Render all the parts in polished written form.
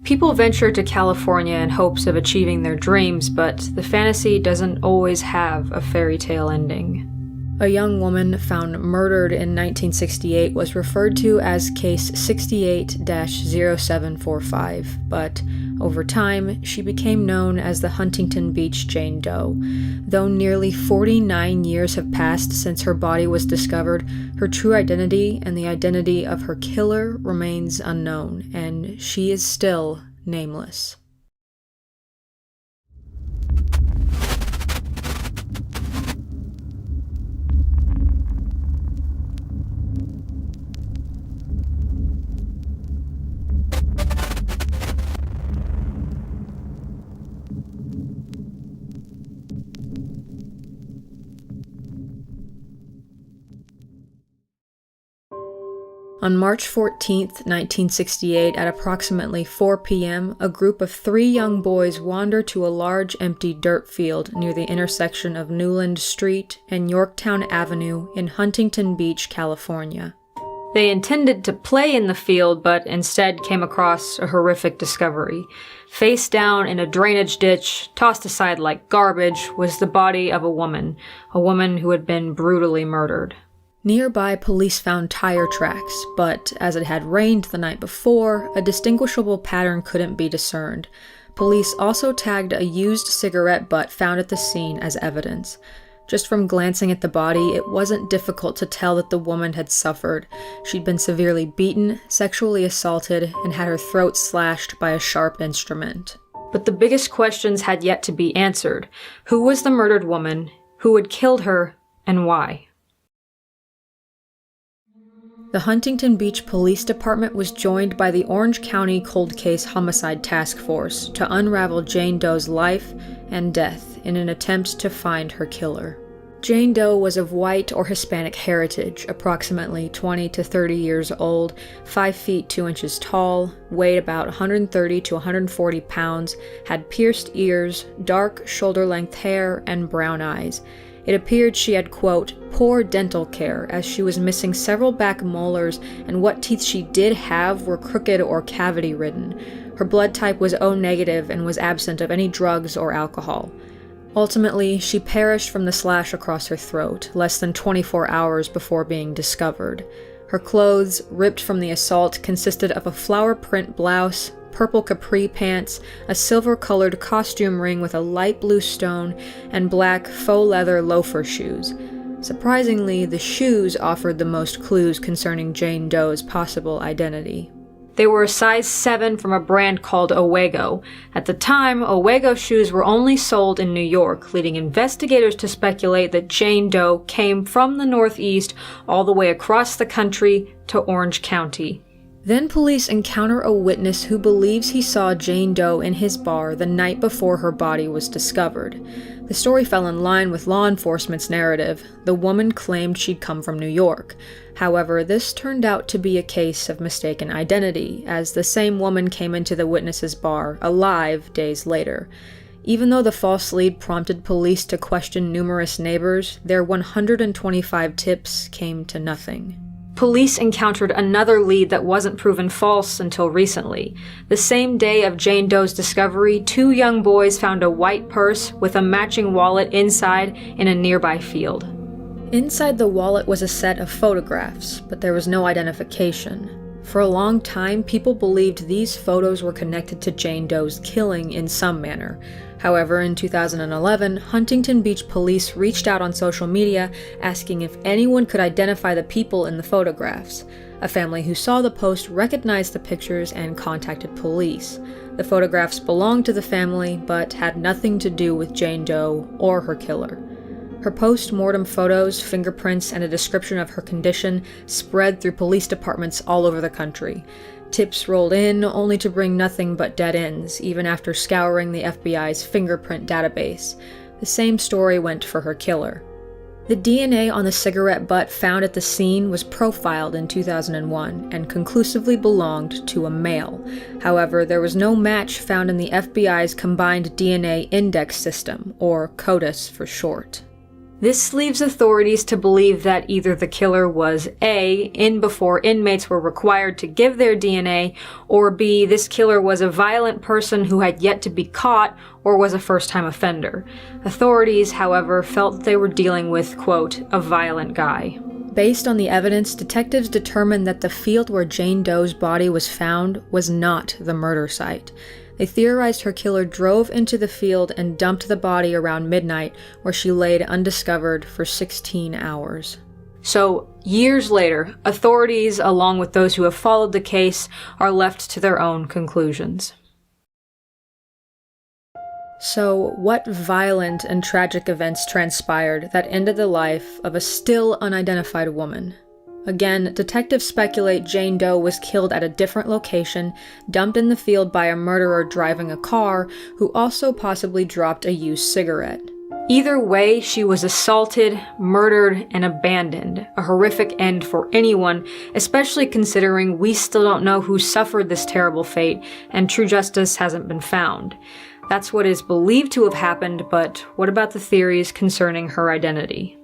People venture to California in hopes of achieving their dreams, but the fantasy doesn't always have a fairy tale ending. A young woman found murdered in 1968 was referred to as Case 68-0745, but over time, she became known as the Huntington Beach Jane Doe. Though nearly 49 years have passed since her body was discovered, her true identity and the identity of her killer remains unknown, and she is still nameless. On March 14, 1968, at approximately 4 p.m., a group of 3 young boys wander to a large empty dirt field near the intersection of Newland Street and Yorktown Avenue in Huntington Beach, California. They intended to play in the field, but instead came across a horrific discovery. Face down in a drainage ditch, tossed aside like garbage, was the body of a woman who had been brutally murdered. Nearby, police found tire tracks, but as it had rained the night before, a distinguishable pattern couldn't be discerned. Police also tagged a used cigarette butt found at the scene as evidence. Just from glancing at the body, it wasn't difficult to tell that the woman had suffered. She'd been severely beaten, sexually assaulted, and had her throat slashed by a sharp instrument. But the biggest questions had yet to be answered. Who was the murdered woman? Who had killed her? And why? The Huntington Beach Police Department was joined by the Orange County Cold Case Homicide Task Force to unravel Jane Doe's life and death in an attempt to find her killer. Jane Doe was of white or Hispanic heritage, approximately 20 to 30 years old, 5 feet 2 inches tall, weighed about 130 to 140 pounds, had pierced ears, dark shoulder-length hair, and brown eyes. It appeared she had, quote, poor dental care, as she was missing several back molars, and what teeth she did have were crooked or cavity-ridden. Her blood type was O negative and was absent of any drugs or alcohol. Ultimately, she perished from the slash across her throat, less than 24 hours before being discovered. Her clothes, ripped from the assault, consisted of a flower print blouse, purple capri pants, a silver-colored costume ring with a light blue stone, and black faux leather loafer shoes. Surprisingly, the shoes offered the most clues concerning Jane Doe's possible identity. They were a size 7 from a brand called Owego. At the time, Owego shoes were only sold in New York, leading investigators to speculate that Jane Doe came from the Northeast all the way across the country to Orange County. Then police encounter a witness who believes he saw Jane Doe in his bar the night before her body was discovered. The story fell in line with law enforcement's narrative. The woman claimed she'd come from New York. However, this turned out to be a case of mistaken identity, as the same woman came into the witness's bar alive days later. Even though the false lead prompted police to question numerous neighbors, their 125 tips came to nothing. Police encountered another lead that wasn't proven false until recently. The same day of Jane Doe's discovery, 2 young boys found a white purse with a matching wallet inside in a nearby field. Inside the wallet was a set of photographs, but there was no identification. For a long time, people believed these photos were connected to Jane Doe's killing in some manner. However, in 2011, Huntington Beach police reached out on social media asking if anyone could identify the people in the photographs. A family who saw the post recognized the pictures and contacted police. The photographs belonged to the family, but had nothing to do with Jane Doe or her killer. Her post-mortem photos, fingerprints, and a description of her condition spread through police departments all over the country. Tips rolled in, only to bring nothing but dead ends, even after scouring the FBI's fingerprint database. The same story went for her killer. The DNA on the cigarette butt found at the scene was profiled in 2001 and conclusively belonged to a male. However, there was no match found in the FBI's Combined DNA Index System, or CODIS for short. This leaves authorities to believe that either the killer was A, in before inmates were required to give their DNA, or B, this killer was a violent person who had yet to be caught or was a first-time offender. Authorities, however, felt they were dealing with, quote, a violent guy. Based on the evidence, detectives determined that the field where Jane Doe's body was found was not the murder site. They theorized her killer drove into the field and dumped the body around midnight, where she laid undiscovered for 16 hours. So, years later, authorities, along with those who have followed the case, are left to their own conclusions. So, what violent and tragic events transpired that ended the life of a still unidentified woman? Again, detectives speculate Jane Doe was killed at a different location, dumped in the field by a murderer driving a car, who also possibly dropped a used cigarette. Either way, she was assaulted, murdered, and abandoned, a horrific end for anyone, especially considering we still don't know who suffered this terrible fate, and true justice hasn't been found. That's what is believed to have happened, but what about the theories concerning her identity?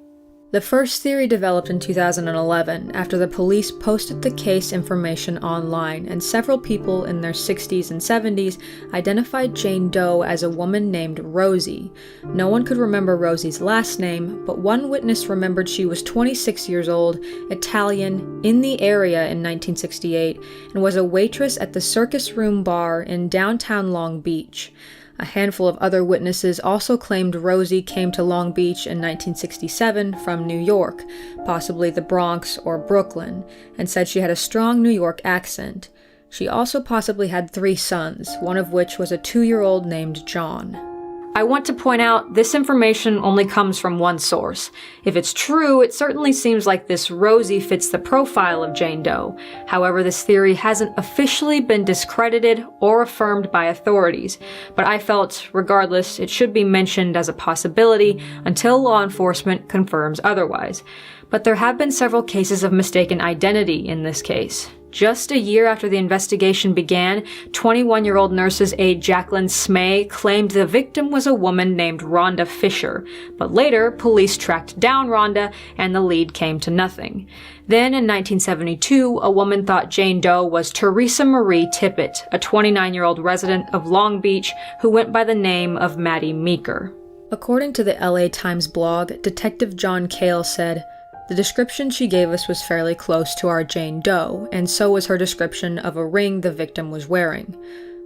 The first theory developed in 2011 after the police posted the case information online, and several people in their 60s and 70s identified Jane Doe as a woman named Rosie. No one could remember Rosie's last name, but one witness remembered she was 26 years old, Italian, in the area in 1968, and was a waitress at the Circus Room bar in downtown Long Beach. A handful of other witnesses also claimed Rosie came to Long Beach in 1967 from New York, possibly the Bronx or Brooklyn, and said she had a strong New York accent. She also possibly had 3 sons, one of which was a 2-year-old named John. I want to point out this information only comes from one source. If it's true, it certainly seems like this Rosie fits the profile of Jane Doe. However, this theory hasn't officially been discredited or affirmed by authorities, but I felt, regardless, it should be mentioned as a possibility until law enforcement confirms otherwise. But there have been several cases of mistaken identity in this case. Just a year after the investigation began, 21-year-old nurse's aide Jacqueline Smay claimed the victim was a woman named Rhonda Fisher, but later police tracked down Rhonda and the lead came to nothing. Then in 1972, a woman thought Jane Doe was Teresa Marie Tippett, a 29-year-old resident of Long Beach who went by the name of Maddie Meeker. According to the LA Times blog, Detective John Cayleigh said, "The description she gave us was fairly close to our Jane Doe, and so was her description of a ring the victim was wearing.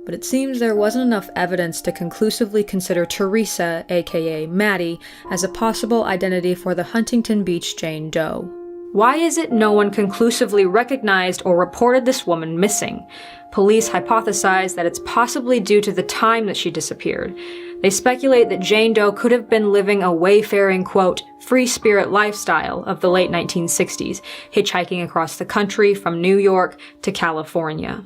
But it seems there wasn't enough evidence to conclusively consider Teresa, aka Maddie, as a possible identity for the Huntington Beach Jane Doe. Why is it no one conclusively recognized or reported this woman missing? Police hypothesize that it's possibly due to the time that she disappeared. They speculate that Jane Doe could have been living a wayfaring, quote, free spirit lifestyle of the late 1960s, hitchhiking across the country from New York to California.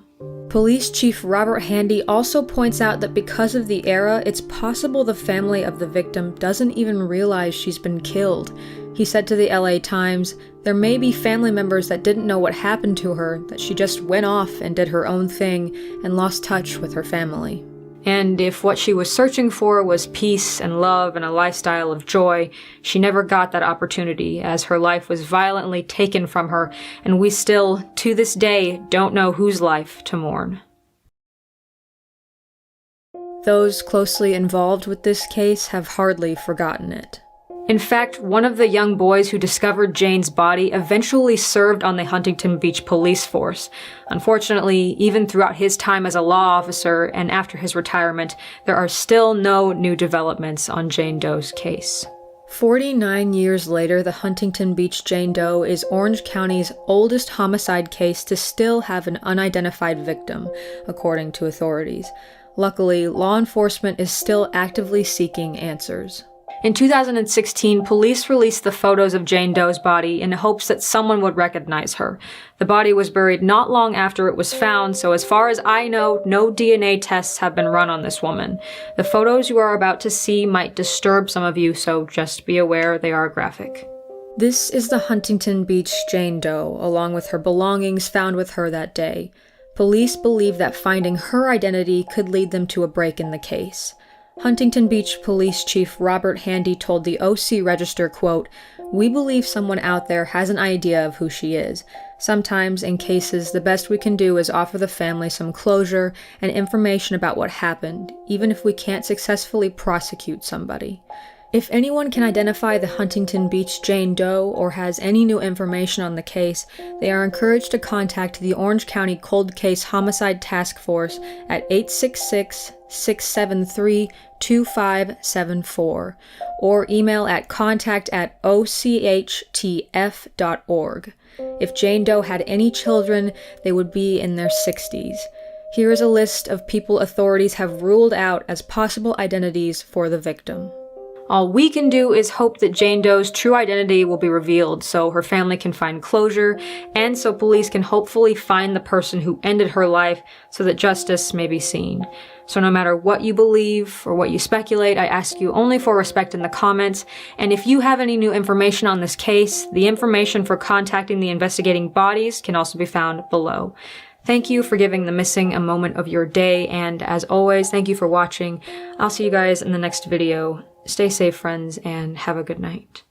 Police Chief Robert Handy also points out that because of the era, it's possible the family of the victim doesn't even realize she's been killed. He said to the LA Times, "There may be family members that didn't know what happened to her, that she just went off and did her own thing and lost touch with her family." And if what she was searching for was peace and love and a lifestyle of joy, she never got that opportunity as her life was violently taken from her, and we still, to this day, don't know whose life to mourn. Those closely involved with this case have hardly forgotten it. In fact, one of the young boys who discovered Jane's body eventually served on the Huntington Beach police force. Unfortunately, even throughout his time as a law officer and after his retirement, there are still no new developments on Jane Doe's case. 49 years later, the Huntington Beach Jane Doe is Orange County's oldest homicide case to still have an unidentified victim, according to authorities. Luckily, law enforcement is still actively seeking answers. In 2016, police released the photos of Jane Doe's body in hopes that someone would recognize her. The body was buried not long after it was found, so as far as I know, no DNA tests have been run on this woman. The photos you are about to see might disturb some of you, so just be aware they are graphic. This is the Huntington Beach Jane Doe, along with her belongings found with her that day. Police believe that finding her identity could lead them to a break in the case. Huntington Beach Police Chief Robert Handy told the OC Register, quote, "We believe someone out there has an idea of who she is. Sometimes, in cases, the best we can do is offer the family some closure and information about what happened, even if we can't successfully prosecute somebody. If anyone can identify the Huntington Beach Jane Doe or has any new information on the case, they are encouraged to contact the Orange County Cold Case Homicide Task Force at 866-673-2574 or email at contact@ochtf.org. If Jane Doe had any children, they would be in their 60s. Here is a list of people authorities have ruled out as possible identities for the victim. All we can do is hope that Jane Doe's true identity will be revealed so her family can find closure and so police can hopefully find the person who ended her life so that justice may be seen. So no matter what you believe or what you speculate, I ask you only for respect in the comments, and if you have any new information on this case, the information for contacting the investigating bodies can also be found below. Thank you for giving the missing a moment of your day, and as always, thank you for watching. I'll see you guys in the next video. Stay safe, friends, and have a good night.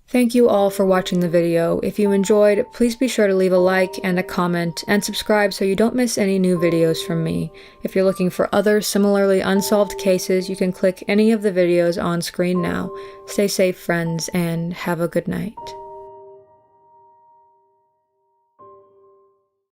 Thank you all for watching the video. If you enjoyed, please be sure to leave a like and a comment, and subscribe so you don't miss any new videos from me. If you're looking for other similarly unsolved cases, you can click any of the videos on screen now. Stay safe, friends, and have a good night.